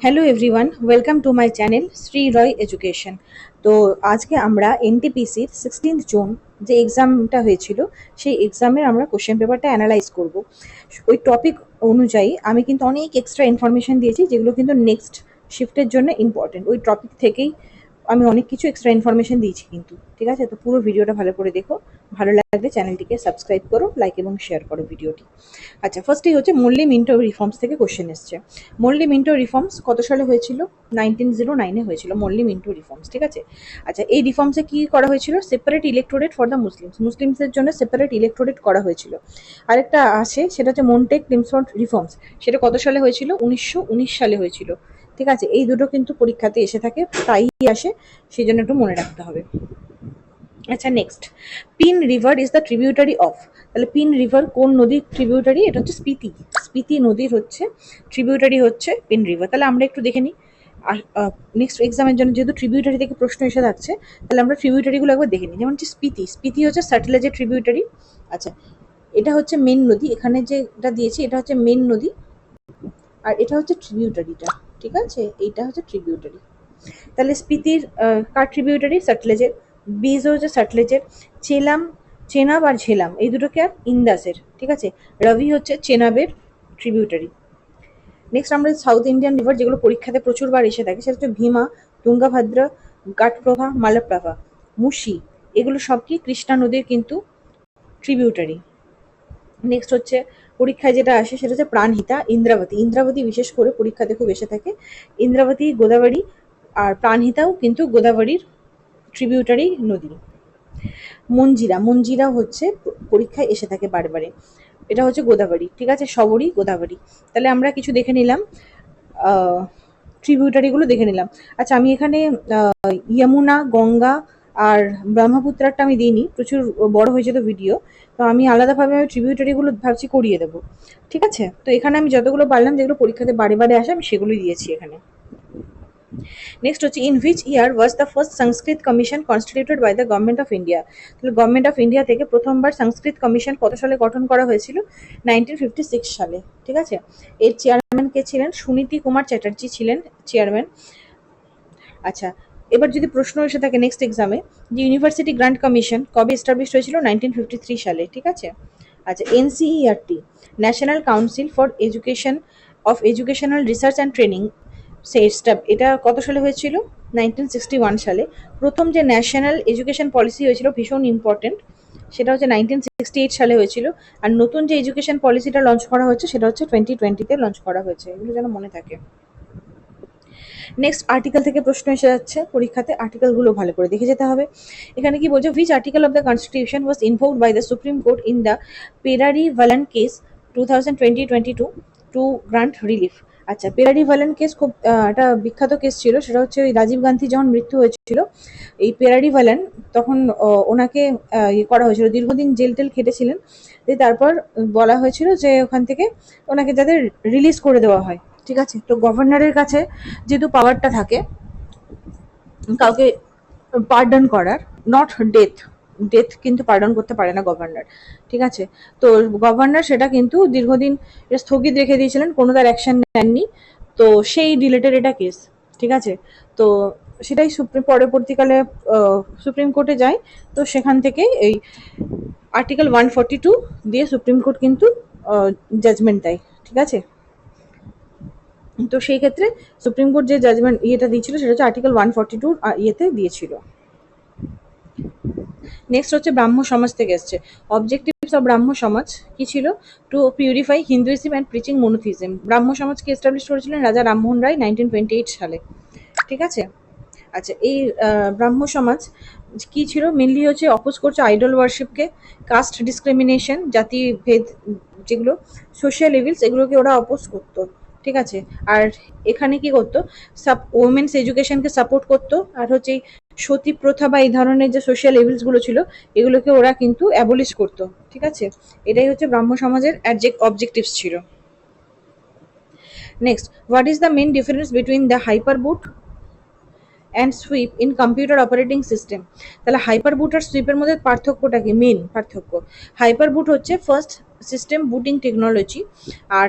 Hello everyone, welcome to my channel Shri Roy education. তো আজকে আমরা এনটিপিসির 16 জুন যে এক্সামটা হয়েছিল সেই এক্সামের আমরা কোশ্চেন পেপারটা অ্যানালাইজ করব। ওই টপিক অনুযায়ী আমি কিন্তু অনেক এক্সট্রা ইনফরমেশন দিয়েছি যেগুলো কিন্তু নেক্সট শিফটের জন্য ইম্পর্টেন্ট। ওই টপিক থেকেই আমি অনেক কিছু এক্সট্রা ইনফরমেশন দিয়েছি কিন্তু, ঠিক আছে? তো পুরো ভিডিওটা ভালো করে দেখো, ভালো লাগলে চ্যানেলটিকে সাবস্ক্রাইব করো, লাইক এবং শেয়ার করো ভিডিওটি। আচ্ছা, ফার্স্টেই হচ্ছে মল্লি মিন্টো রিফর্মস থেকে কোশ্চেন এসছে। মল্লি মিন্টো রিফর্মস কত সালে হয়েছিল? 1909-এ হয়েছিল মল্লি মিন্টো রিফর্মস, ঠিক আছে? আচ্ছা, এই রিফর্মসে কি করা হয়েছিল? সেপারেট ইলেকটোরেট ফর দ্য মুসলিমসের জন্য সেপারেট ইলেকটোরেট করা হয়েছিল। আরেকটা আছে, সেটা হচ্ছে মন্টেক ক্লিমসফোর্ড রিফর্মস। সেটা কত সালে হয়েছিল? 1919 সালে হয়েছিল, ঠিক আছে? এই দুটো কিন্তু পরীক্ষাতে এসে থাকে, তাই আসে, সেই জন্য একটু মনে রাখতে হবে। আচ্ছা, next, pin river is the tributary of. তাহলে পিন রিভার কোন নদীর ট্রিবিউটারি? এটা হচ্ছে স্পিতি। স্পিতি নদীর হচ্ছে ট্রিবিউটারি হচ্ছে পিন রিভার। তাহলে আমরা একটু দেখে নিই। আর নেক্সট এক্সামের জন্য যেহেতু ট্রিবিউটারি থেকে প্রশ্ন এসে থাকছে, তাহলে আমরা ট্রিবিউটারিগুলো একবার দেখে নিই। যেমন হচ্ছে স্পিতি। স্পিতি হচ্ছে সাটলেজের ট্রিবিউটারি। আচ্ছা, এটা হচ্ছে মেন নদী। এখানে যেটা দিয়েছি এটা হচ্ছে মেন নদী, আর এটা হচ্ছে ট্রিবিউটারিটা, ঠিক আছে? এইটা হচ্ছে ট্রিবিউটারি। তাহলে স্পিতির কার ট্রিবিউটারি? সাটলেজের। বিজো হচ্ছে সাটলেজের। চেলাম, চেনাব আর ঝেলাম এই দুটোকে আর ইন্দাসের, ঠিক আছে? রবি হচ্ছে চেনাবের ট্রিবিউটারি। নেক্সট আমরা সাউথ ইন্ডিয়ান রিভার যেগুলো পরীক্ষাতে প্রচুরবার এসে থাকে, সেটা হচ্ছে ভীমা, তুঙ্গাভদ্রা, ঘাটপ্রভা, মালাপ্রভা, মুশি, এগুলো সব কি কৃষ্ণা নদীর কিন্তু ট্রিবিউটারি। নেক্সট হচ্ছে পরীক্ষায় যেটা আসে সেটা হচ্ছে প্রাণহিতা, ইন্দ্রাবতী। ইন্দ্রাবতী বিশেষ করে পরীক্ষাতে খুব এসে থাকে। ইন্দ্রাবতী গোদাবরী, আর প্রাণহিতাও কিন্তু গোদাবরীর ট্রিবিউটারি নদী। মঞ্জিরা, মঞ্জিরা হচ্ছে পরীক্ষায় এসে থাকে বারবারে। এটা হচ্ছে গোদাবরী, ঠিক আছে? সবরই গোদাবরী। তাহলে আমরা কিছু দেখে নিলাম, ট্রিবিউটারিগুলো দেখে নিলাম। আচ্ছা, আমি এখানে যমুনা, গঙ্গা আর ব্রহ্মপুত্রটা আমি দিইনি, প্রচুর বড় হয়ে যেত ভিডিও, তো আমি আলাদাভাবে আমি ট্রিবিউটারিগুলো ভাবছি করিয়ে দেবো, ঠিক আছে? তো এখানে আমি যতগুলো পারলাম, যেগুলো পরীক্ষাতে বারে বারে আসে, আমি সেগুলোই দিয়েছি এখানে। নেক্সট হচ্ছে in which year was the first Sanskrit commission constituted by the government of India. তাহলে গভর্নমেন্ট অফ ইন্ডিয়া থেকে প্রথমবার সংস্কৃত কমিশন কত সালে গঠন করা হয়েছিল? 1956 সালে, ঠিক আছে? এর চেয়ারম্যান কে ছিলেন? সুনীতি কুমার চ্যাটার্জি ছিলেন চেয়ারম্যান। আচ্ছা, এবার যদি প্রশ্ন এসে থাকে নেক্সট এক্সামে, যে ইউনিভার্সিটি গ্রান্ট কমিশন কবে এস্টাবলিশ হয়েছিল? 1953 সালে, ঠিক আছে? আচ্ছা, NCERT, national council for education of educational research and training, এটা কত সালে হয়েছিল? 1961 সালে। প্রথম যে ন্যাশনাল এডুকেশন পলিসি হয়েছিল, ভীষণ ইম্পর্টেন্ট, সেটা হচ্ছে 1968 সালে হয়েছিল। আর নতুন যে এডুকেশন পলিসিটা লঞ্চ করা হয়েছে সেটা হচ্ছে 2020-তে লঞ্চ করা হয়েছে। এগুলো যেন মনে থাকে। নেক্সট আর্টিকেল থেকে প্রশ্ন এসে যাচ্ছে পরীক্ষাতে, আর্টিকেলগুলো ভালো করে দেখে যেতে হবে। এখানে কি বলছে? Which article of the constitution was invoked by the Supreme Court in the Perarivalan case 2020-22 to grant relief. আচ্ছা, পেরারি ভালান কেস খুব একটা বিখ্যাত কেস ছিল। সেটা হচ্ছে ওই রাজীব গান্ধী যখন মৃত্যু হয়েছিল, এই পেরারি ভালান, তখন ওনাকে ইয়ে করা হয়েছিল, দীর্ঘদিন জেল টেল খেটেছিলেন। দিয়ে তারপর বলা হয়েছিল যে ওখান থেকে ওনাকে যাতে রিলিজ করে দেওয়া হয়, ঠিক আছে? তো গভর্নরের কাছে যেহেতু পাওয়ারটা থাকে কাউকে পার্ডন করার, নট ডেথ, ডেথ কিন্তু পার্ডন করতে পারে না গভর্নর, ঠিক আছে? তো গভর্নর সেটা কিন্তু দীর্ঘদিন এটা স্থগিত রেখে দিয়েছিলেন, কোনো তার অ্যাকশন নেননি। তো সেই রিলেটেড এটা কেস, ঠিক আছে? তো সেটাই পরবর্তীকালে সুপ্রিম কোর্টে যায়। তো সেখান থেকে এই আর্টিকেল 142 দিয়ে সুপ্রিম কোর্ট কিন্তু জাজমেন্ট দেয়, ঠিক আছে? তো সেই ক্ষেত্রে সুপ্রিম কোর্ট যে জাজমেন্ট ইয়েটা দিয়েছিল সেটা হচ্ছে আর্টিকেল 142 ইয়েতে দিয়েছিল। নেক্সট হচ্ছে ব্রাহ্ম সমাজ থেকে এসছে। অবজেক্টিভস অফ ব্রাহ্ম সমাজ কি ছিল? To purify Hinduism and preaching monotheism. Brahmo সমাজকে এস্টাবলিশ করেছিলেন রাজা রামমোহন রায় 1928 সালে, ঠিক আছে? আচ্ছা, এই ব্রাহ্ম সমাজ কি ছিল? মেনলি হচ্ছে অপোজ করছে আইডল ওয়ার্শিপকে, কাস্ট ডিসক্রিমিনেশন, জাতি ভেদ, যেগুলো সোশ্যাল ইভিলস, এগুলোকে ওরা অপোজ করতো, ঠিক আছে? আর এখানে কি করতো? ওমেন্স এডুকেশনকে সাপোর্ট করতো। আর হচ্ছে এই সতী প্রথা বা এই ধরনের যে সোশ্যাল ইভিলস গুলো ছিল, এগুলোকে ওরা কিন্তু অ্যাবলিশ করতো, ঠিক আছে? এটাই হচ্ছে ব্রাহ্ম সমাজের অবজেক্টিভস ছিল। Next, what is the main difference between the hyperboot and sweep in computer operating system? তাহলে হাইপারবুট আর সুইপের মধ্যে পার্থক্যটা কি? মেন পার্থক্য, হাইপারবুট হচ্ছে ফার্স্ট সিস্টেম বুটিং টেকনোলজি। আর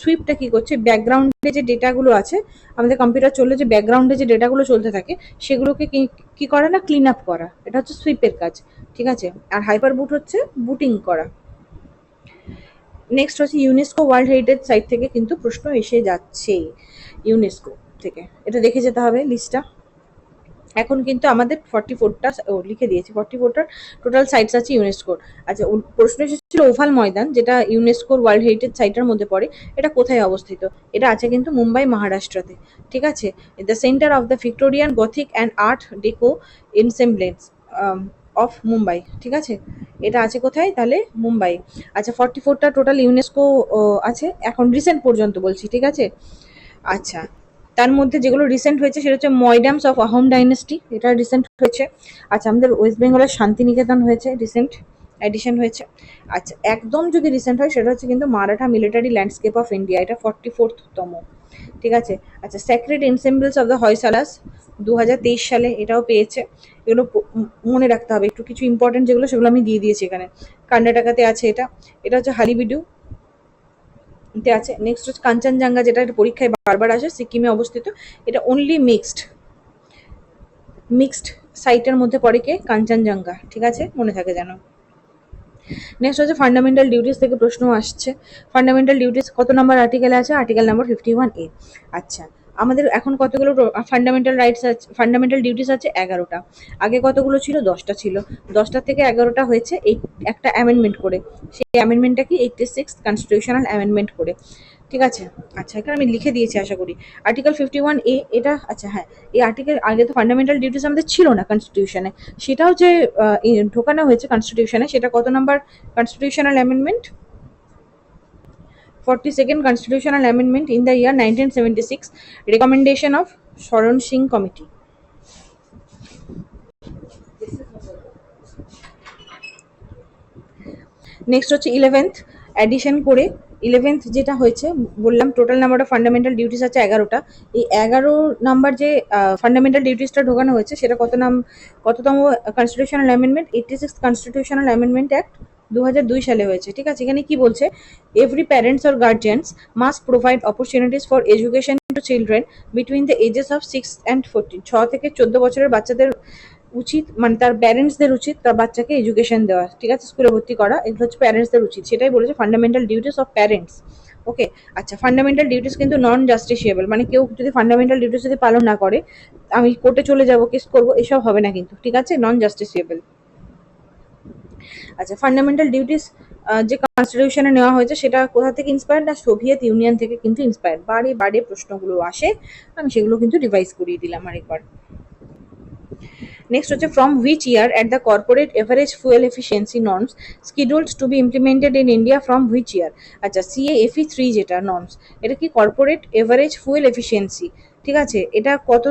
সুইপটা কি করছে, ব্যাকগ্রাউন্ডে যে ডেটাগুলো আছে, আমাদের কম্পিউটার চললে যে ব্যাকগ্রাউন্ডে যে ডেটাগুলো চলতে থাকে সেগুলোকে কি করে না, ক্লিন আপ করা, এটা হচ্ছে সুইপের কাজ। ঠিক আছে, আর হাইপার বুট হচ্ছে বুটিং করা। নেক্সট হচ্ছে ইউনেস্কো ওয়ার্ল্ড হেরিটেজ সাইট থেকে কিন্তু প্রশ্ন এসে যাচ্ছে, ইউনেস্কো থেকে এটা দেখে যেতে হবে লিস্টটা। এখন কিন্তু আমাদের 44টা লিখে দিয়েছি, 44টার টোটাল সাইটস আছে ইউনেস্কোর। আচ্ছা, প্রশ্ন এসেছিল ওভাল ময়দান, যেটা ইউনেস্কোর ওয়ার্ল্ড হেরিটেজ সাইটের মধ্যে পড়ে, এটা কোথায় অবস্থিত? এটা আছে কিন্তু মুম্বাই, মহারাষ্ট্রতে। ঠিক আছে, the centre of the Victorian Gothic and art deco ensembles of Mumbai. ঠিক আছে, এটা আছে কোথায় তাহলে? মুম্বাই। আচ্ছা, 44টা টোটাল ইউনেস্কো আছে এখন রিসেন্ট পর্যন্ত বলছি। ঠিক আছে, আচ্ছা, তার মধ্যে যেগুলো রিসেন্ট হয়েছে সেটা হচ্ছে ময়ডামস অফ আহোম ডাইনেস্টি, এটা রিসেন্ট হয়েছে। আচ্ছা, আমাদের ওয়েস্ট বেঙ্গলের শান্তিনিকেতন হয়েছে, রিসেন্ট এডিশন হয়েছে। আচ্ছা, একদম যদি রিসেন্ট হয় সেটা হচ্ছে কিন্তু Maratha military landscape of India, এটা 44তম। ঠিক আছে, আচ্ছা, স্যাক্রেড এনসেম্বলস অফ দ্য হয়সালাস 2023 সালে, এটাও পেয়েছে। এগুলো মনে রাখতে হবে একটু, কিছু ইম্পর্টেন্ট যেগুলো সেগুলো আমি দিয়ে দিয়েছি এখানে। কর্ণাটকাতে আছে এটা। এটা হচ্ছে হালিবিডু তে আছে। নেক্সট হচ্ছে কাঞ্চনজঙ্ঘা, যেটা পরীক্ষায় বারবার আসে, সিকিমে অবস্থিত। এটা অনলি মিক্সড সাইটের মধ্যে পড়ে কে? কাঞ্চনজঙ্ঘা। ঠিক আছে, মনে থাকে যেন। নেক্সট হচ্ছে ফান্ডামেন্টাল ডিউটিস থেকে প্রশ্ন আসছে। ফান্ডামেন্টাল ডিউটিস কত নম্বর আর্টিকেলে আছে? Article number 51A। আচ্ছা, আমাদের এখন কতগুলো ফান্ডামেন্টাল রাইটস আছে, ফান্ডামেন্টাল ডিউটিস আছে? 11টা। আগে কতগুলো ছিল? 10টা ছিল। 10টা থেকে 11টা হয়েছে এই একটা অ্যামেন্ডমেন্ট করে। সেই অ্যামেন্ডমেন্টটা কি? 86 কনস্টিটিউশনাল অ্যামেন্ডমেন্ট করে। ঠিক আছে, আচ্ছা, এখানে আমি লিখে দিয়েছি আশা করি। আর্টিকেল 51A, এটা আচ্ছা হ্যাঁ, এই আর্টিকেল আগে তো ফান্ডামেন্টাল ডিউটিস আমাদের ছিল না কনস্টিটিউশনে, সেটাও যে ঢোকানো হয়েছে কনস্টিটিউশনে, সেটা কত number constitutional amendment? 42nd constitutional amendment in the year 1976, recommendation of শরণ সিং কমিটি। নেক্সট হচ্ছে 11th অ্যাডিশন করে, 11th যেটা হয়েছে বললাম, total number of fundamental duties আছে 11টা। এই 11 নাম্বার যে ফান্ডামেন্টাল ডিউটিসটা ঢোকানো হয়েছে সেটা কততম constitutional amendment? 86 constitutional amendment act 2002 সালে হয়েছে। ঠিক আছে, এখানে কি বলছে? Every parents or guardians must provide opportunities for education to children between the ages of 6 and 14। 6 থেকে 14 বছরের বাচ্চাদের উচিত, মানে তার প্যারেন্টসদের উচিত তার বাচ্চাকে এডুকেশন দেওয়া। ঠিক আছে, স্কুলে ভর্তি করা, এগুলো হচ্ছে প্যারেন্টসদের উচিত, সেটাই বলেছে ফান্ডামেন্টাল ডিউটিস অফ প্যারেন্টস। ওকে, আচ্ছা, ফান্ডামেন্টাল ডিউটিস কিন্তু নন জাস্টিসিয়েবল, মানে কেউ যদি ফান্ডামেন্টাল ডিউটিস যদি পালন না করে, আমি কোর্টে চলে যাব, কেস করবো, এসব হবে না কিন্তু। ঠিক আছে, নন জাস্টিসিয়েবল। আচ্ছা, ফান্ডামেন্টাল ডিউটিস যে কনস্টিটিউশনে নেওয়া হয়েছে সেটা কোথা থেকে ইন্সপায়ার্ড? না, সোভিয়েত ইউনিয়ন থেকে কিন্তু ইন্সপায়ার্ড। বারে বারে প্রশ্নগুলো আসে, আমি সেগুলো কিন্তু রিভাইজ করিয়ে দিলাম আরেকবার। নেক্সট হচ্ছে from which year at the corporate average fuel efficiency norms scheduled to be implemented in India, from which year? আচ্ছা, CAFE 3 যেটা নর্মস, এটা কি কর্পোরেট এভারেজ ফুয়েল এফিসিয়েন্সি। ঠিক আছে, এটা কত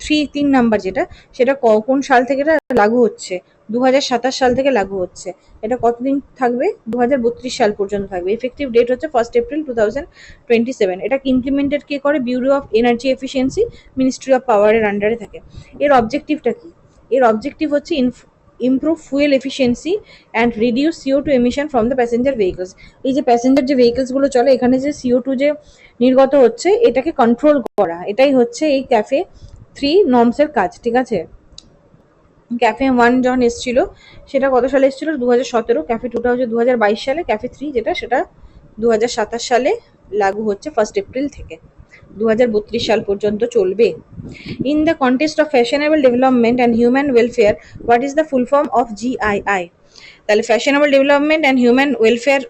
3 নাম্বার যেটা, সেটা কোন সাল থেকে এটা লাগু হচ্ছে? 2027 সাল থেকে লাগু হচ্ছে। এটা কতদিন থাকবে? 2032 সাল পর্যন্ত থাকবে। এফেক্টিভ ডেট হচ্ছে 1 এপ্রিল 2027। এটাকে ইমপ্লিমেন্টেড কে করে? Bureau of energy efficiency, ministry of পাওয়ারের আন্ডারে থাকে। এর অবজেক্টিভটা কি? এর অবজেক্টিভ হচ্ছে improve fuel efficiency and reduce CO2 emission from the passenger vehicles. এই যে প্যাসেঞ্জার যে ভেহিকলসগুলো চলে, এখানে যে CO2 যে নির্গত হচ্ছে, এটাকে কন্ট্রোল করা, এটাই হচ্ছে এই ক্যাফে 3 নর্মসের কাজ। ঠিক আছে, ক্যাফে 1 যখন এসেছিল সেটা কত সালে এসেছিল? 2017। ক্যাফে 2টা হচ্ছে 2022 সালে। ক্যাফে 3 যেটা, সেটা 2027 সালে লাগু হচ্ছে 1 এপ্রিল থেকে। 2032 সাল পর্যন্ত চলবে। In the context of fashionable development and human welfare, what is the full form of GII? তাহলে fashionable development and human welfare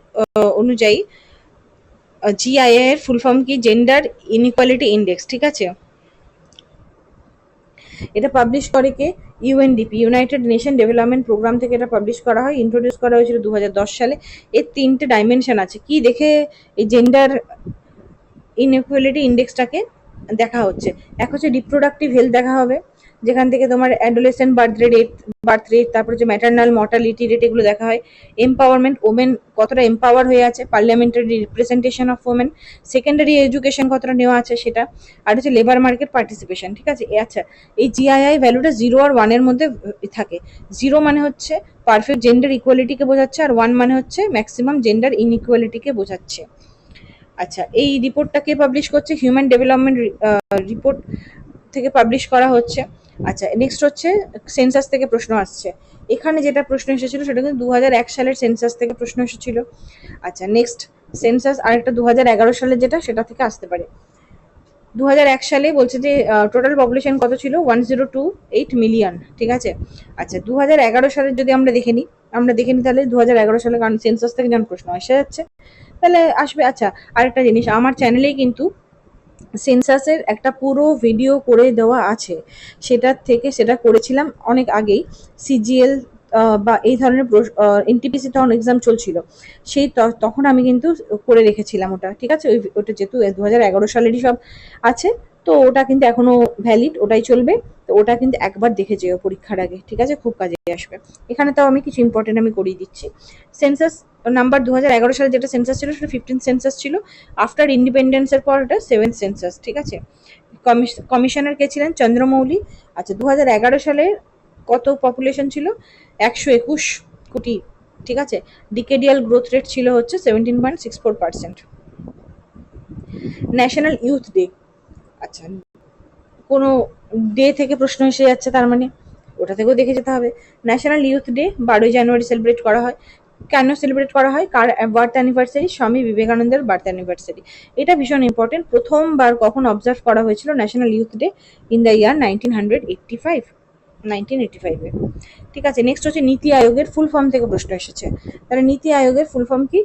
অনুযায়ী GII এর ফুল ফর্ম কি? Gender inequality index. ঠিক আছে, এটা পাবলিশ করে কে? UNDP, united nation development programme থেকে এটা পাবলিশ করা হয়। ইন্ট্রোডিউস করা হয়েছিল 2010 সালে। এর 3টে ডাইমেনশন আছে। কি দেখে এই জেন্ডার ইনইকুয়ালিটি ইন্ডেক্সটাকে দেখা হচ্ছে? এক হচ্ছে রিপ্রোডাক্টিভ হেলথ দেখা হবে, যেখান থেকে তোমার অ্যাডোলেসেন্ট বার্থ রেট, তারপর হচ্ছে ম্যাটারনাল মর্টালিটি রেট, এগুলো দেখা হয়। এম্পাওয়ারমেন্ট, ওমেন কতটা এম্পাওয়ার হয়ে আছে, parliamentary representation of women, secondary education কতটা নেওয়া আছে সেটা, আর হচ্ছে লেবার মার্কেট পার্টিসিপেশন। ঠিক আছে, আচ্ছা এই জিআইআই ভ্যালুটা 0 আর 1 এর মধ্যে থাকে। 0 মানে হচ্ছে পারফেক্ট জেন্ডার ইকুয়ালিটিকে বোঝাচ্ছে, আর 1 মানে হচ্ছে ম্যাক্সিমাম জেন্ডার ইনইকুয়ালিটিকে বোঝাচ্ছে। আচ্ছা, এই রিপোর্টটা কে পাবলিশ করছে? হিউম্যান ডেভেলপমেন্ট রিপোর্ট থেকে পাবলিশ করা হচ্ছে। আচ্ছা, নেক্সট হচ্ছে সেন্সাস থেকে প্রশ্ন আসছে। এখানে যেটা প্রশ্ন এসেছিল সেটা কিন্তু 2001 সালের সেন্সাস থেকে প্রশ্ন এসেছিল। আচ্ছা, নেক্সট সেন্সাস আরেকটা 2011 সালের যেটা, সেটা থেকে আসতে পারে। 2001 সালে বলছে যে টোটাল পপুলেশন কত ছিল? 1028 মিলিয়ন। ঠিক আছে, আচ্ছা 2011 সালের যদি আমরা দেখে নিই তাহলে 2011 সালে, কারণ সেন্সাস থেকে যখন প্রশ্ন এসে যাচ্ছে তাহলে আসবে। আচ্ছা, আরেকটা জিনিস, আমার চ্যানেলেই কিন্তু সেন্সাসের একটা পুরো ভিডিও করে দেওয়া আছে। সেটা করেছিলাম অনেক আগেই, সিজিএল বা এই ধরনের এনটিপিসি তখন এক্সাম চলছিল, তখন আমি কিন্তু করে রেখেছিলাম ওটা। ঠিক আছে, ওটা যেহেতু 2011 সালেরই সব আছে, তো ওটা কিন্তু এখনো ভ্যালিড, ওটাই চলবে। তো ওটা কিন্তু একবার দেখে যেও পরীক্ষার আগে, ঠিক আছে, খুব কাজে আসবে। এখানে তাও আমি কিছু ইম্পর্টেন্ট আমি করিয়ে দিচ্ছি। সেন্সাস নাম্বার 2011 সালে যেটা সেন্সাস ছিল সেটা 15 সেন্সাস ছিল। আফটার ইন্ডিপেন্ডেন্সের পর এটা 7th সেন্সাস। ঠিক আছে, কমিশনার কে ছিলেন? চন্দ্রমৌলি। আচ্ছা, 2011 সালে কত পপুলেশন ছিল? 121 কোটি। ঠিক আছে, ডিকেডিয়াল গ্রোথ রেট ছিল হচ্ছে 17.64%। ন্যাশনাল ইউথ ডে, আচ্ছা কোনো ডে থেকে প্রশ্ন এসে যাচ্ছে, তার মানে ওটা থেকেও দেখে যেতে হবে। ন্যাশনাল ইউথ ডে 12ই জানুয়ারি সেলিব্রেট করা হয়। কেন সেলিব্রেট করা হয়? কার বার্থ অ্যানিভার্সারি? স্বামী বিবেকানন্দের বার্থ অ্যানিভার্সারি। এটা ভীষণ ইম্পর্টেন্ট। প্রথমবার কখন অবজার্ভ করা হয়েছিল national youth day? In the year 1985 ঠিক আছে, নেক্সট হচ্ছে নীতি আয়োগের ফুল ফর্ম থেকে প্রশ্ন এসেছে। তাহলে নীতি আয়োগের ফুল ফর্ম কি?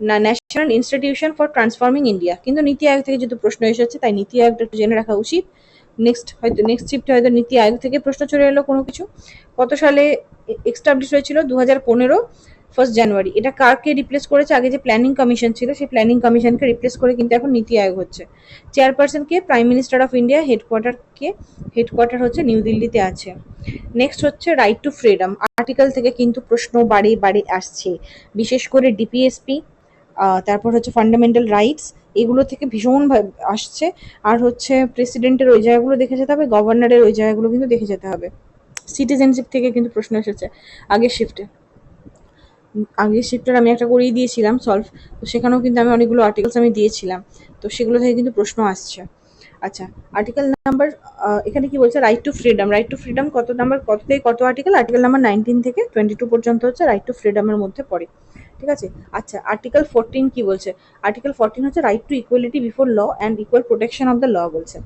না, national institution for transforming India. কিন্তু নীতি আয়োগ থেকে যেহেতু প্রশ্ন এসেছে, তাই নীতি আয়োগটা একটু জেনে রাখা উচিত। নেক্সট শিফটে হয়তো নীতি আয়োগ থেকে প্রশ্ন চলে এলো কোনো কিছু। কত সালে এস্টাবলিশ হয়েছিল? 2015 1 জানুয়ারি। এটা কারকে রিপ্লেস করেছে? আগে যে প্ল্যানিং কমিশন ছিল সেই প্ল্যানিং কমিশনকে রিপ্লেস করে কিন্তু এখন নীতি আয়োগ হচ্ছে। Chairperson K? Prime minister of India. Headquarter হচ্ছে নিউ দিল্লিতে আছে। নেক্সট হচ্ছে রাইট টু ফ্রিডম। আর্টিকেল থেকে কিন্তু প্রশ্ন বারে বারে আসছে, বিশেষ করে ডিপিএসপি, তারপর হচ্ছে ফান্ডামেন্টাল রাইটস, এগুলো থেকে ভীষণ আসছে। আর হচ্ছে প্রেসিডেন্টের ওই জায়গাগুলো দেখে যেতে হবে, গভর্নরের ওই জায়গাগুলো কিন্তু দেখে যেতে হবে। সিটিজেনশিপ থেকে কিন্তু প্রশ্ন এসেছে আগের শিফটের আমি একটা করিয়ে দিয়েছিলাম সলভ, তো সেখানেও কিন্তু আমি অনেকগুলো আর্টিকেলস আমি দিয়েছিলাম, তো সেগুলো থেকে কিন্তু প্রশ্ন আসছে। আচ্ছা, আর্টিকেল নাম্বার এখানে কি বলছে? রাইট টু ফ্রিডম কত থেকে কত আর্টিকেল? আর্টিকেল নাম্বার 19 থেকে 22 পর্যন্ত হচ্ছে রাইট টু ফ্রিডমের মধ্যে পড়ে। ঠিক আছে, আচ্ছা আর্টিকেল 14 কি বলছে? আর্টিকেল 14 হচ্ছে right to equality before law and equal protection of the law বলছে।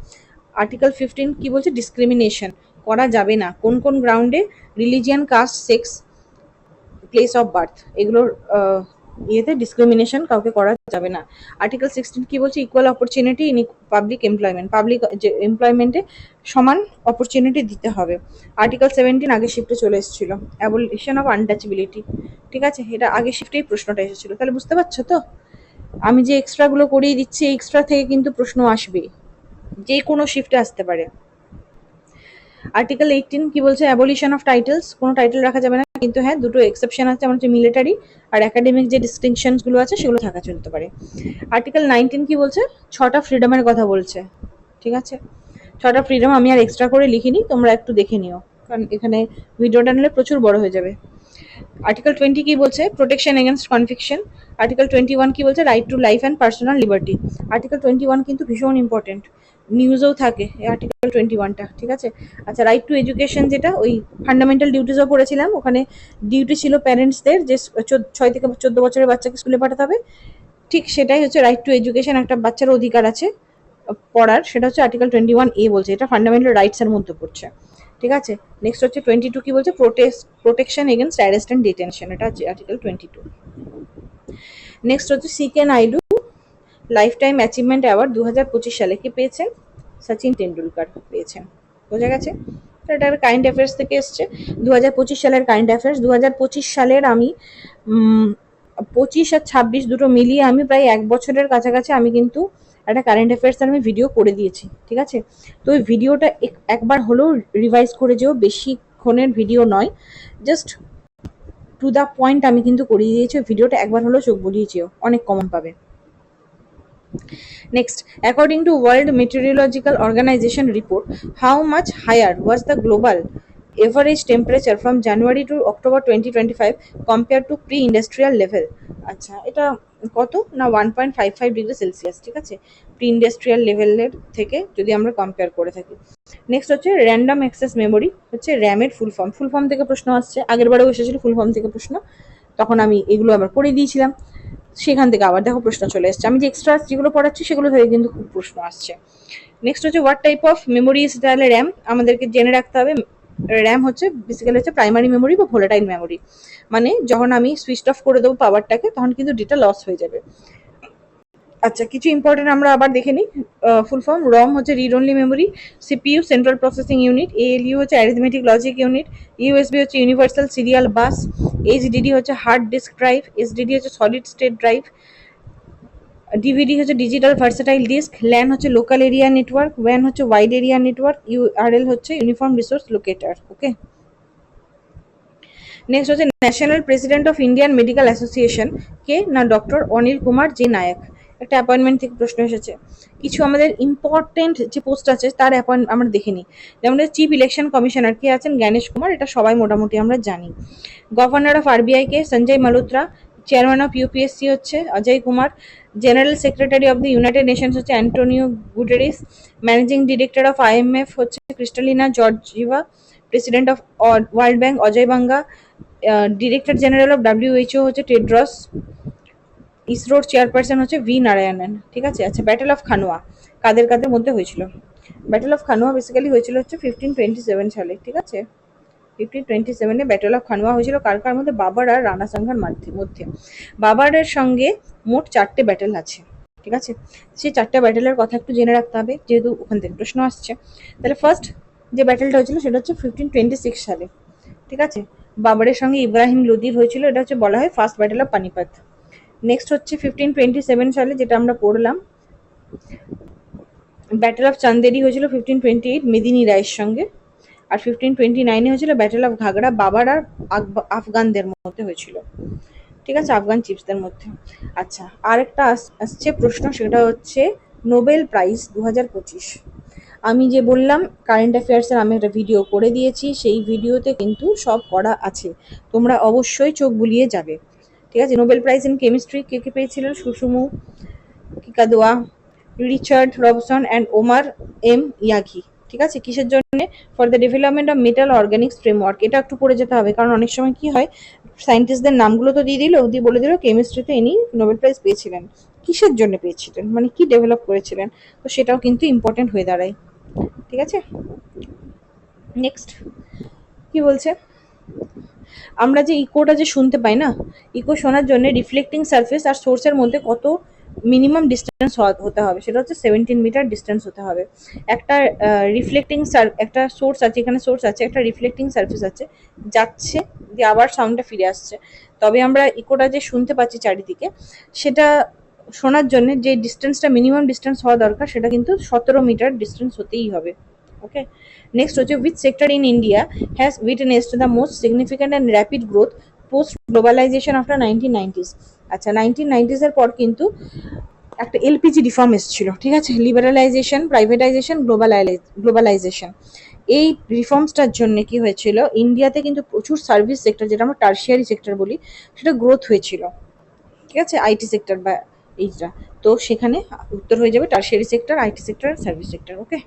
আর্টিকেল 15 কি বলছে? ডিসক্রিমিনেশন করা যাবে না, কোন কোন গ্রাউন্ডে? Religion, caste, sex, place of birth, এগুলোর ইয়েতে ডিসক্রিমিনেশন কাউকে করা যাবে না। আর্টিকেল 16 কি বলছে? ইকুয়াল অপরচুনিটি ইন পাবলিক এমপ্লয়মেন্টে সমান অপরচুনিটি দিতে হবে। আর্টিকেল 17 আগের শিফটে চলে এসেছিল, অ্যাবলিশন অফ আনটাচেবিলিটি। ঠিক আছে, এটা আগের শিফটেই প্রশ্নটা এসেছিল। তাহলে বুঝতে পারছো তো, আমি যে এক্সট্রাগুলো করিয়ে দিচ্ছি, এক্সট্রা থেকে কিন্তু প্রশ্ন আসবে, যে কোনো শিফটে আসতে পারে। আর্টিকেল 18 কি বলছে? অ্যাবলিশন অফ টাইটেলস, কোনো টাইটেল রাখা যাবে না, কিন্তু হ্যাঁ দুটো এক্সেপশন আছে, আমার হচ্ছে মিলিটারি আর একাডেমিক যে ডিস্টিংশনসগুলো আছে সেগুলো থাকা চলতে পারে। আর্টিকেল 19 কি বলছে? 6টা ফ্রিডমের কথা বলছে। ঠিক আছে, 6টা ফ্রিডম আমি আর এক্সট্রা করে লিখিনি, তোমরা একটু দেখে নিও, কারণ এখানে ভিডিওটা নিলে প্রচুর বড় হয়ে যাবে। আর্টিকেল 20 কি বলছে? Protection against conviction. আর্টিকেল 21 কি বলছে? Right to life and personal liberty. Article 21 কিন্তু ভীষণ ইম্পর্টেন্ট, নিউজেও থাকে এই আর্টিকেল 21টা। ঠিক আছে, আচ্ছা রাইট টু এডুকেশন, যেটা ওই ফান্ডামেন্টাল ডিউটিসও পড়েছিলাম, ওখানে ডিউটি ছিল প্যারেন্টসদের যে 6 থেকে 14 বছরের বাচ্চাকে স্কুলে পাঠাতে হবে, ঠিক সেটাই হচ্ছে রাইট টু এডুকেশন, একটা বাচ্চার অধিকার আছে পড়ার, সেটা হচ্ছে আর্টিকেল 21A বলছে, এটা ফান্ডামেন্টাল রাইটস এর মধ্যে পড়ছে। ঠিক আছে, নেক্সট হচ্ছে 22 কি বলছে? Protection against arrest and detention, এটা হচ্ছে আর্টিকেল 22। নেক্সট হচ্ছে CK Naidu life time achievement award 2025 সালে কে পেয়েছেন? সচিন টেন্ডুলকার পেয়েছেন। বোঝা গেছে, এটা কারেন্ট অ্যাফেয়ার্স থেকে এসছে। 2025 সালের কারেন্ট অ্যাফেয়ার্স। 2025 সালের আমি 25 আর 26 দুটো মিলিয়ে আমি প্রায় 1 বছরের কাছাকাছি আমি কিন্তু একটা কারেন্ট অ্যাফেয়ার্স আমি ভিডিও করে দিয়েছি, ঠিক আছে? তো ওই ভিডিওটা একবার হলেও রিভাইজ করে যেও, বেশিক্ষণের ভিডিও নয়, জাস্ট টু দ্য পয়েন্ট আমি কিন্তু করিয়ে দিয়েছি। ওই ভিডিওটা একবার হলেও চোখ বুলিয়ে যেও, অনেক কমন পাবে। Next, according to World Meteorological Organization report, how much higher was the global average temperature from January to October 2025 compared to pre-industrial level? আচ্ছা, এটা কত না 1.55 ডিগ্রি সেলসিয়াস, ঠিক আছে, প্রি ইন্ডাস্ট্রিয়াল লেভেলের থেকে যদি আমরা কম্পেয়ার করে থাকি। নেক্সট হচ্ছে র্যান্ডম অ্যাক্সেস মেমোরি, হচ্ছে র্যামের ফুল ফর্ম থেকে প্রশ্ন আসছে, আগের বারেও এসেছিল ফুল ফর্ম থেকে প্রশ্ন, তখন আমি এগুলো আবার করে দিয়েছিলাম, সেখান থেকে আবার দেখো প্রশ্ন চলে এসছে। আমি যে এক্সট্রা যেগুলো পড়াচ্ছি সেগুলো থেকে কিন্তু খুব প্রশ্ন আসছে। নেক্সট হচ্ছে what type of memory is তাহলে র্যাম, আমাদেরকে জেনে রাখতে হবে। র্যাম হচ্ছে বেসিক্যালি হচ্ছে প্রাইমারি মেমোরি বা ভোলাটাইল মেমোরি, মানে যখন আমি সুইচ অফ করে দেবো পাওয়ারটাকে তখন কিন্তু ডেটা লস হয়ে যাবে। আচ্ছা, কিছু ইম্পর্টেন্ট আমরা আবার দেখে নিই ফুল ফর্ম। রম হচ্ছে read only memory, CPU central processing unit, ALU হচ্ছে অ্যারিথমেটিক লজিক ইউনিট, ইউএসবি হচ্ছে ইউনিভার্সাল সিরিয়াল বাস, এইচডিডি হচ্ছে হার্ড ডিস্ক ড্রাইভ, এসডিডি হচ্ছে সলিড স্টেট ড্রাইভ, ডিভিডি হচ্ছে ডিজিটাল ভার্সেটাইল ডিস্ক, ল্যান হচ্ছে লোকাল এরিয়া নেটওয়ার্ক, ওয়ান হচ্ছে wide area network, URL হচ্ছে uniform resource locator. Okay, next হচ্ছে national president of Indian Medical Association কে না ডক্টর অনিল কুমার জে নায়ক, একটা অ্যাপয়েন্টমেন্ট থেকে প্রশ্ন এসেছে। কিছু আমাদের ইম্পর্টেন্ট যে পোস্ট আছে তার অ্যাপয়েন্ট আমরা দেখে নিই। যেমন চিফ ইলেকশন কমিশনার কে আছেন জ্ঞানেশ কুমার, এটা সবাই মোটামুটি আমরা জানি। গভর্নর অফ আরবিআই কে Sanjay Malhotra, chairman of UPSC হচ্ছে Ajay Kumar, general secretary of the United Nations হচ্ছে Antonio Guterres, managing director of IMF হচ্ছে Kristalina Georgieva, president of World Bank Ajay Banga, director general of WHO হচ্ছে টেড্রস, ইসরোর চেয়ারপারসন হচ্ছে ভি নারায়ণন, ঠিক আছে। আচ্ছা, ব্যাটেল অফ খানোয়া কাদের কাদের মধ্যে হয়েছিল? ব্যাটেল অফ খানোয়া বেসিক্যালি হয়েছিল হচ্ছে 1527 সালে, ঠিক আছে। 1527-এ ব্যাটেল অফ খানোয়া হয়েছিল কার কার মধ্যে? বাবার আর রানা সাংঘার মধ্যে। বাবারের সঙ্গে মোট 4টে ব্যাটেল আছে, ঠিক আছে। সেই 4টে ব্যাটেলের কথা একটু জেনে রাখতে হবে যেহেতু ওখান থেকে প্রশ্ন আসছে। তাহলে ফার্স্ট যে ব্যাটেলটা হয়েছিল সেটা হচ্ছে 1526 সালে, ঠিক আছে। বাবরের সঙ্গে ইব্রাহিম লোদির হয়েছিল, এটা হচ্ছে বলা হয় first battle of Panipat. Next হচ্ছে 1527 সালে যেটা আমরা পড়লাম, ব্যাটেল অফ চান্দেরি হয়েছিল 1528 মেদিনী রায়ের সঙ্গে। আর 1529-এ হয়েছিল ব্যাটেল অফ ঘাগড়া, বাবার আর আফগানদের মধ্যে হয়েছিল, ঠিক আছে, আফগান চিফসদের মধ্যে। আচ্ছা, আরেকটা আসছে প্রশ্ন, সেটা হচ্ছে নোবেল প্রাইজ 2025। আমি যে বললাম কারেন্ট অ্যাফেয়ার্সের আমি একটা ভিডিও করে দিয়েছি, সেই ভিডিওতে কিন্তু সব করা আছে, তোমরা অবশ্যই চোখ বুলিয়ে যাবে, ঠিক আছে। নোবেল প্রাইজ ইন কেমিস্ট্রি কে কে পেয়েছিলেন? Susumu Kitagawa, Richard Robson and Omar M Yaghi, ঠিক আছে। কিসের জন্য? For the development of metal organics framework. এটা একটু পড়ে যেতে হবে কারণ অনেক সময় কি হয়, সায়েন্টিস্টদের নামগুলো তো দিয়ে দিল, দিয়ে বলে দিল কেমিস্ট্রিতে ইনি নোবেল প্রাইজ পেয়েছিলেন, কিসের জন্য পেয়েছিলেন, মানে কি ডেভেলপ করেছিলেন, তো সেটাও কিন্তু ইম্পর্টেন্ট হয়ে দাঁড়ায়, ঠিক আছে। নেক্সট কি বলছে, আমরা যে ইকোটা যে শুনতে পাই না, ইকো শোনার জন্য রিফ্লেক্টিং সারফেস আর সোর্সের মধ্যে কত মিনিমাম ডিস্টেন্স হতে হবে? সেটা হচ্ছে 17 মিটার ডিস্টেন্স হতে হবে। একটা রিফ্লেক্টিং একটা সোর্স আছে, এখানে সোর্স আছে, একটা রিফ্লেক্টিং সারফেস আছে, যাচ্ছে দিয়ে আবার সাউন্ডটা ফিরে আসছে, তবে আমরা ইকোটা যে শুনতে পাচ্ছি চারিদিকে, সেটা শোনার জন্য যে ডিস্টেন্সটা মিনিমাম ডিস্টেন্স হওয়া দরকার সেটা কিন্তু 17 মিটার ডিস্টেন্স হতেই হবে। ওকে, নেক্সট হচ্ছে which sector in India has witnessed the most significant and rapid growth post globalisation after 1990s? আচ্ছা, 1990s এর পর কিন্তু একটা এলপিজি রিফর্ম এসেছিল, ঠিক আছে, লিবারালাইজেশন, প্রাইভেটাইজেশন, গ্লোবালাইজেশন। এই রিফর্মসটার জন্য কি হয়েছিল, ইন্ডিয়াতে কিন্তু প্রচুর সার্ভিস সেক্টর, যেটা আমরা টার্সিয়ারি সেক্টর বলি, সেটা গ্রোথ হয়েছিল, ঠিক আছে, আইটি সেক্টর বা এইটা, তো সেখানে উত্তর হয়ে যাবে tertiary sector, IT sector, service sector. Okay,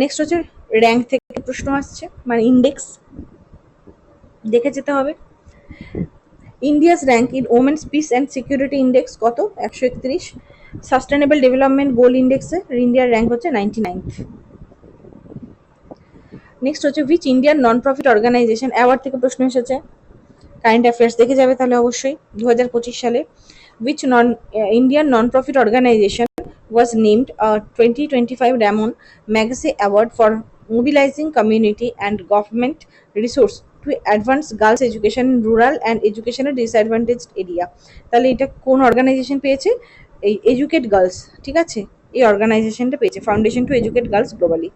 next হচ্ছে র্যাঙ্ক থেকে প্রশ্ন আসছে, মানে ইন্ডেক্স দেখে যেতে হবে। India's rank in women's piece and security index কত? 131। সাস্টেনেবল ডেভেলপমেন্ট গোল ইন্ডেক্সে ইন্ডিয়ার র্যাঙ্ক হচ্ছে 99। নেক্সট হচ্ছে which Indian non profit organisation, award থেকে প্রশ্ন এসেছে, কারেন্ট অ্যাফেয়ার্স দেখে যাবে তাহলে অবশ্যই। 2025 সালে which Indian non-profit organization was named a 2025 Ramon Magsaysay Award for mobilizing community and government resource to advance girls education in rural and educational disadvantaged area? তাহলে এটা কোন অর্গানাইজেশন পেয়েছে? এই এডুকেট গার্লস, ঠিক আছে, এই অর্গানাইজেশনটা পেয়েছে, foundation to educate girls globally.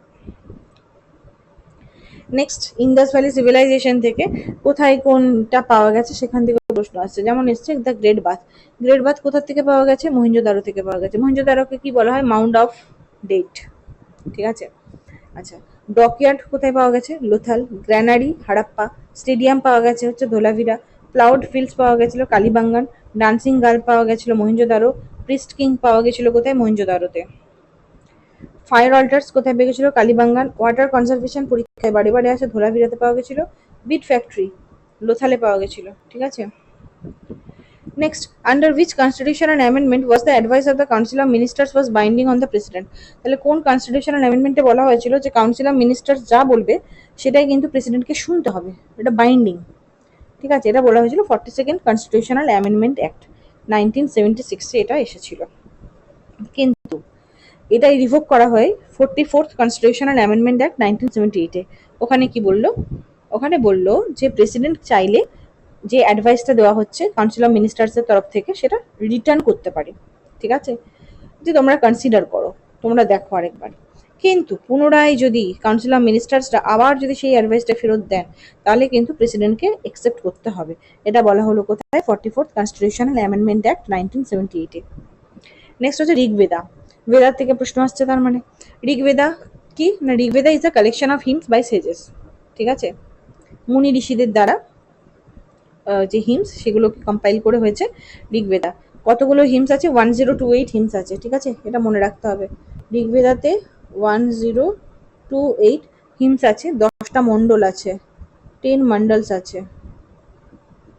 Next, Indus valley civilisation থেকে কোথায় কোনটা পাওয়া গেছে সেখান থেকে প্রশ্ন আসছে, যেমন এসছে the great bath. Great bath কোথা থেকে পাওয়া গেছে? মহেঞ্জোদারো থেকে পাওয়া গেছে। মহেঞ্জোদারোকে কি বলা হয়? Mound of dead. ঠিক আছে। আচ্ছা, ডকইয়ার্ড কোথায় পাওয়া গেছে? লোথাল। গ্র্যানারি হারাপ্পা। স্টেডিয়াম পাওয়া গেছে হচ্ছে ধোলাভিরা। প্লাউড ফিল্ডস পাওয়া গেছিল কালীবাঙ্গান। ডান্সিং গার্ল পাওয়া গেছিল মহেঞ্জোদারো। প্রিস্ট কিং পাওয়া গেছিল কোথায়? মহেঞ্জোদারোতে। ফায়ার অল্টার্স কোথায় পেয়ে গেছিল? কালীবাঙ্গান। ওয়াটার কনজারভেশন পরীক্ষায় বারে বারে আসে, ধোলাভিরাতে পাওয়া গেছিল। বিট ফ্যাক্টরি লোথালে পাওয়া গেছিল। ঠিক আছে। Next, under which constitution and amendment was the advice of the council of ministers was binding on the president? তাহলে কোন কনস্টিটিউশনাল অ্যামেন্ডমেন্টে বলা হয়েছিল যে কাউন্সিল অফ মিনিস্টার্স যা বলবে সেটাই কিন্তু প্রেসিডেন্টকে শুনতে হবে, এটা বাইন্ডিং। ঠিক আছে, এটা বলা হয়েছিল 42nd কনস্টিটিউশনাল অ্যামেন্ডমেন্ট অ্যাক্ট 1976-এ এটা এসেছিল। কিন্তু এটাই রিভোক করা হয় 44th কনস্টিটিউশনাল অ্যামেন্ডমেন্ট অ্যাক্ট 1978-এ। ওখানে কি বললো? ওখানে বললো যে প্রেসিডেন্ট চাইলে যে অ্যাডভাইসটা দেওয়া হচ্ছে কাউন্সিল অফ মিনিস্টার্সের তরফ থেকে সেটা রিটার্ন করতে পারে। ঠিক আছে, যে তোমরা কনসিডার করো, তোমরা দেখো আরেকবার। কিন্তু পুনরায় যদি কাউন্সিল অফ মিনিস্টার্সরা আবার যদি সেই অ্যাডভাইসটা ফেরত দেন তাহলে কিন্তু প্রেসিডেন্টকে অ্যাকসেপ্ট করতে হবে। এটা বলা হলো কোথায়? 44th কনস্টিটিউশনাল অ্যামেন্ডমেন্ট অ্যাক্ট 1978-এ। নেক্সট হচ্ছে ঋগ্বেদা। বেদার থেকে প্রশ্ন আসছে তার মানে। ঋগ্বেদা কি না? Rigveda is a collection of hymns by sages. ঠিক আছে, মুনি ঋষিদের দ্বারা যে হিমস সেগুলোকে কম্পাইল করে হয়েছে ঋগ্বেদা। কতগুলো হিমস আছে? 1028 হিমস আছে। ঠিক আছে, এটা মনে রাখতে হবে। ঋগ্বেদাতে 1028 হিমস আছে, 10টা মন্ডল আছে, 10 মন্ডলস আছে।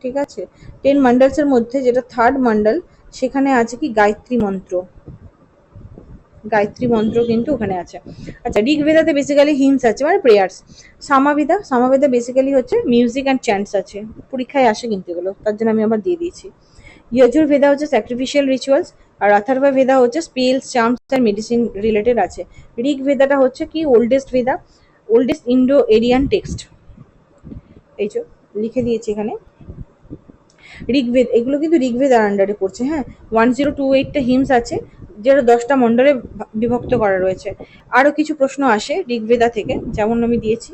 ঠিক আছে, 10 মন্ডলসের মধ্যে যেটা থার্ড মন্ডল সেখানে আছে কি? গায়ত্রী মন্ত্র। গায়ত্রী মন্ত্র কিন্তু ওখানে আছে। আচ্ছা, ঋগ্বেদাতে বেসিক্যালি হিমস আছে মানে প্রেয়ার্স। সামাবেদা, সামাবেদা বেসিক্যালি হচ্ছে মিউজিক অ্যান্ড চ্যান্টস আছে, পরীক্ষায় আসে কিন্তু এগুলো, তার জন্য আমি আবার দিয়ে দিয়েছি। যজুর ভেদা হচ্ছে স্যাক্রিফিশিয়াল রিচুয়ালস, আর অথর্ব ভেদা হচ্ছে spells, charms and medicine related আছে। ঋগ ভেদাটা হচ্ছে কি? ওল্ডেস্ট ভেদা, ওল্ডেস্ট ইন্ডো এরিয়ান টেক্সট। এই যে লিখে দিয়েছি এখানে ঋগ্বেদ, এগুলো কিন্তু ঋগ্বেদার আন্ডারে পড়ছে। হ্যাঁ, 1028টা হিমস আছে যেটা 10টা মন্ডলে বিভক্ত করা রয়েছে। আরো কিছু প্রশ্ন আসে ঋগ্বেদা থেকে, যেমন আমি দিয়েছি।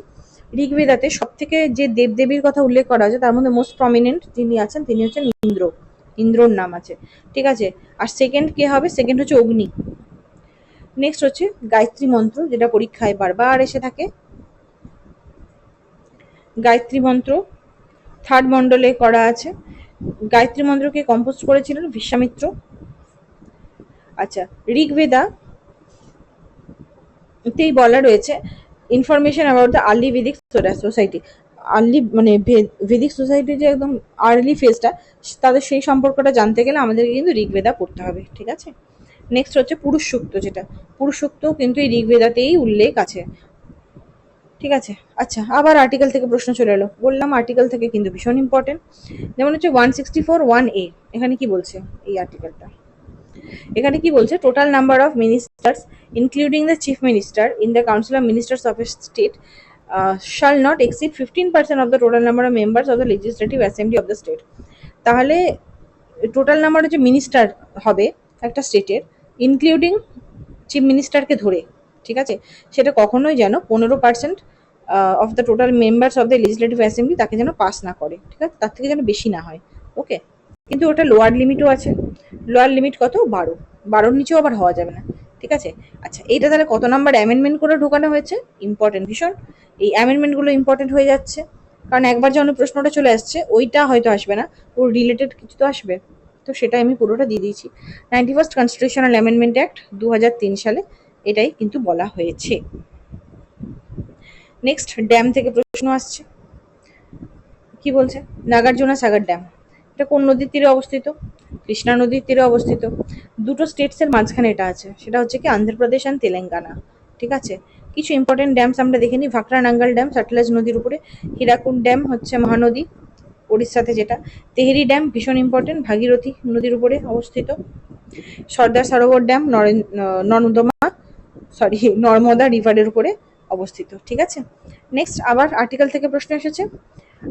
ঋগ্বেদাতে সব থেকে যে দেবদেবীর কথা উল্লেখ করা আছে তার মধ্যে মোস্ট প্রমিনেন্ট যিনি আছেন তিনি হচ্ছেন ইন্দ্র। ইন্দ্রর নাম আছে। ঠিক আছে, আর সেকেন্ড কে হবে? সেকেন্ড হচ্ছে অগ্নি। নেক্সট হচ্ছে গায়ত্রী মন্ত্র, যেটা পরীক্ষায় বারবার এসে থাকে। গায়ত্রী মন্ত্র থার্ড মন্ডলে করা আছে। গায়ত্রী মন্ত্রকে কম্পোজ করেছিলেন বিশ্বামিত্র। আচ্ছা, ঋগ্বেদা তেই বলা রয়েছে information about the early Vedic society. Early মানে ভেদিক সোসাইটির যে একদম আর্লি ফেজটা, তাদের সেই সম্পর্কটা জানতে গেলে আমাদেরকে কিন্তু ঋগ্বেদা পড়তে হবে। ঠিক আছে। নেক্সট হচ্ছে পুরুষ সূক্ত, যেটা পুরুষ সূক্ত কিন্তু এই ঋগ্বেদাতেই উল্লেখ আছে। ঠিক আছে। আচ্ছা, আবার আর্টিকেল থেকে প্রশ্ন চলে এলো, বললাম আর্টিকেল থেকে কিন্তু ভীষণ ইম্পর্টেন্ট। যেমন হচ্ছে 164(1)(a), এখানে কি বলছে এই আর্টিকেলটা? এখানে কি বলছে? Total number of ministers including the chief minister in the council of ministers of a state shall not exceed 15% of the total number of members of the legislative assembly of the state. তাহলে total number হচ্ছে minister হবে একটা স্টেটের, including chief মিনিস্টারকে ধরে। ঠিক আছে, সেটা কখনোই যেন 15% of the total members of the legislative assembly তাকে যেন পাস না করে। ঠিক আছে, তার থেকে যেন বেশি না হয়। ওকে, কিন্তু ওটা লোয়ার লিমিটও আছে। লোয়ার লিমিট কত? 12। 12-র নিচেও আবার হওয়া যাবে না। ঠিক আছে। আচ্ছা, এইটা তাহলে কত নাম্বার অ্যামেন্ডমেন্ট করে ঢোকানো হয়েছে? ইম্পর্টেন্ট ভীষণ, এই অ্যামেন্ডমেন্টগুলো ইম্পর্টেন্ট হয়ে যাচ্ছে, কারণ একবার যখন প্রশ্নটা চলে আসছে ওইটা হয়তো আসবে না, ওর রিলেটেড কিছু তো আসবে। তো সেটা আমি পুরোটা দিয়ে দিয়েছি। 91st কনস্টিটিউশনাল অ্যামেন্ডমেন্ট অ্যাক্ট 2003 সালে এটাই কিন্তু বলা হয়েছে। নেক্সট, ড্যাম থেকে প্রশ্ন আসছে। কি বলছে? নাগার্জুনা সাগর ড্যাম, এটা কোন নদীর তীরে অবস্থিত? কৃষ্ণা নদীর তীরে অবস্থিত। দুটো স্টেটসের মাঝখানে এটা আছে, সেটা হচ্ছে কি অন্ধ্রপ্রদেশ আর তেলেঙ্গানা। ঠিক আছে, কিছু ইম্পর্টেন্ট ড্যামস আমরা দেখে নিই। ভাকরা নাঙ্গাল ড্যাম সটলেজ নদীর উপরে। হীরাকুদ ড্যাম হচ্ছে মহানদী উড়িষ্যাতে যেটা। তেহরি ড্যাম ভীষণ ইম্পর্টেন্ট, ভাগীরথী নদীর উপরে অবস্থিত। সর্দার সরোবর ড্যাম নর্মদা রিভারের উপরে অবস্থিত। ঠিক আছে। নেক্সট, আবার আর্টিকেল থেকে প্রশ্ন এসেছে।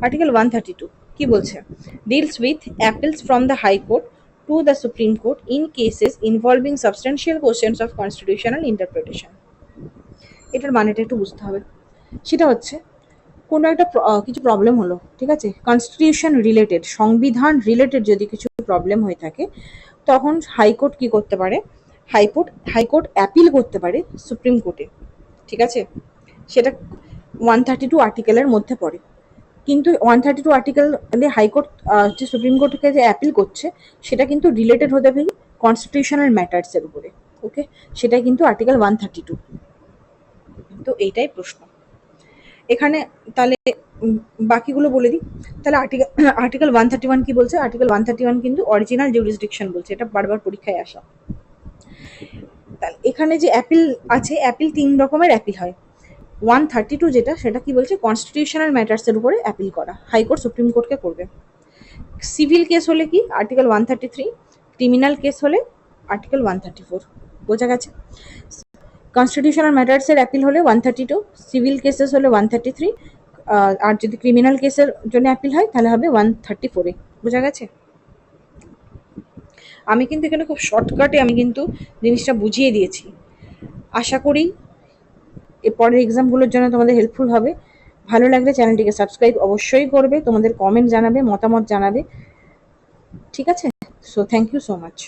আর্টিকেল 132 কি বলছে? Deals with appeals from the high court to the Supreme Court in cases involving substantial questions of constitutional interpretation. এটার মানেটা একটু বুঝতে হবে। সেটা হচ্ছে কোনো একটা কিছু প্রবলেম হলো, ঠিক আছে, কনস্টিটিউশন রিলেটেড, সংবিধান রিলেটেড যদি কিছু প্রবলেম হয়ে থাকে, তখন হাইকোর্ট কি করতে পারে, হাইকোর্ট অ্যাপিল করতে পারে সুপ্রিম কোর্টে, ঠিক আছে। সেটা 132 আর্টিকেলের মধ্যে পড়ে। কিন্তু 132 আর্টিকেল হাইকোর্ট যে সুপ্রিম কোর্টকে যে অ্যাপিল করছে, সেটা কিন্তু রিলেটেড হতে পারে কনস্টিটিউশনাল ম্যাটার্সের উপরে। ওকে, সেটা কিন্তু আর্টিকেল 132। তো এইটাই প্রশ্ন এখানে। তাহলে বাকিগুলো বলে দিই। তাহলে আর্টিকেল 131 কি বলছে? আর্টিকেল 131 কিন্তু অরিজিনাল জুরিসডিকশন বলছে, এটা বারবার পরীক্ষায় আসা। তাহলে এখানে যে অ্যাপিল আছে, অ্যাপিল 3 রকমের অ্যাপিল হয়। 132 যেটা, সেটা কি বলছে? কনস্টিটিউশনাল ম্যাটার্সের উপরে অ্যাপিল করা, হাইকোর্ট সুপ্রিম কোর্টকে করবে। সিভিল কেস হলে কি? আর্টিকেল 133। ক্রিমিনাল কেস হলে আর্টিকেল 134। বোঝা গেছে? কনস্টিটিউশনাল ম্যাটার্সের অ্যাপিল হলে 132, সিভিল কেসেস হলে 133, আর যদি ক্রিমিনাল কেসের জন্য অ্যাপিল হয় তাহলে হবে 134-এ। বোঝা গেছে? আমি কিন্তু এখানে খুব শর্টকাটে আমি কিন্তু জিনিসটা বুঝিয়ে দিয়েছি। আশা করি পরের এক্সামগুলোর জন্য তোমাদের হেল্পফুল হবে। ভালো লাগলে চ্যানেলটিকে সাবস্ক্রাইব অবশ্যই করবে, তোমাদের কমেন্ট জানাবে, মতামত জানাবে, ঠিক আছে? So thank you so much.